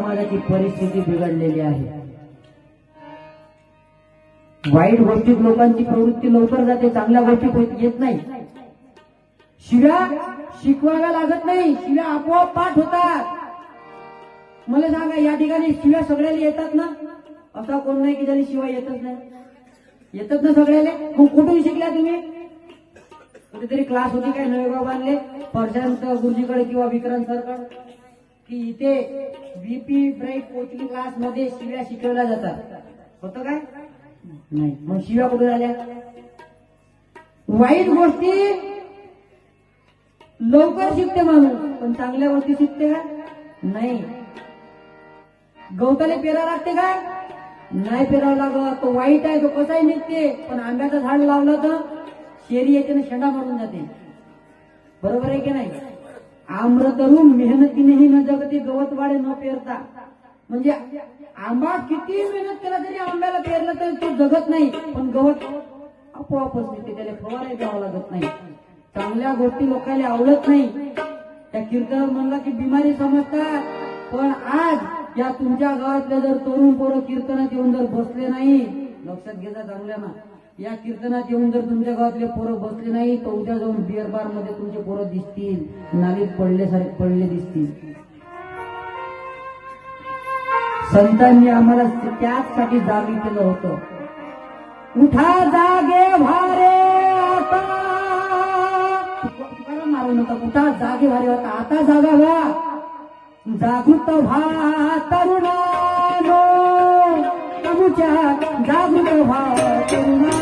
समाजाची परिस्थिती बिघडलेली आहे. वाईट गोष्टीत लोकांची प्रवृत्ती लवकर जाते, चांगल्या गोष्टीत येत नाही. शिव्या शिकवायला लागत नाही, शिव्या आपोआप पाठ होतात. मला सांगा, या ठिकाणी शिव्या सगळ्याला येतात ना? असा कोण नाही की ज्याला शिवाय येतच नाही. येतात ना सगळ्याला. मग कुठून शिकल्या तुम्ही? कुठेतरी क्लास होती काय नवेगाव बांधले प्रशांत गुरुजीकडे किंवा विक्रांत सरकडे, की इथे बीपी ब्राईट कोचिंग क्लास मध्ये शिव्या शिकवल्या जातात? होतं काय? नाही. मग शिव्या कुठे झाल्या? वाईट गोष्टी लवकर शिकते माणूस, पण चांगल्या गोष्टी शिकते का? नाही. गवताला पेरा लागते का? नाही पेरावं लागत. तो वाईट आहे, तो कसाही निघते. पण आंब्याचं झाड लावलं तर शेरी येते ना, शेंडा मारून जाते. बरोबर आहे की नाही? आम्र तरुण मेहनतीनेही न जगते, गवत वाढे न पेरता. म्हणजे आंबा किती मेहनत केला तरी आंब्याला पेरलं तर तो जगत नाही, पण गवत आपोआपच निघते, त्याला फवाराही द्यावं लागत नाही. चांगल्या गोष्टी लोकांना आवडत नाही. त्या कीर्तन म्हणलं की बिमारी समजतात. पण आज या तुमच्या गावातले जर तरुण पोरं कीर्तनात येऊन जर बसले नाही, लक्षात घ्यायचा चांगल्या ना, या कीर्तनात येऊन जर तुमच्या गावातले पोरं बसले नाही तर उद्या जाऊन बिअर बार मध्ये तुमचे पोरं दिसतील, नालीत पडले दिसतील. संतांनी आम्हाला त्याचसाठी जागी केलं होतं. उठा जागे भारे आता, मारू नका. उठा जागे भारे होता, आता जागा व्हा. जागृत व्हा तरुणानो, तुमच्या जागृत व्हा तरुणा.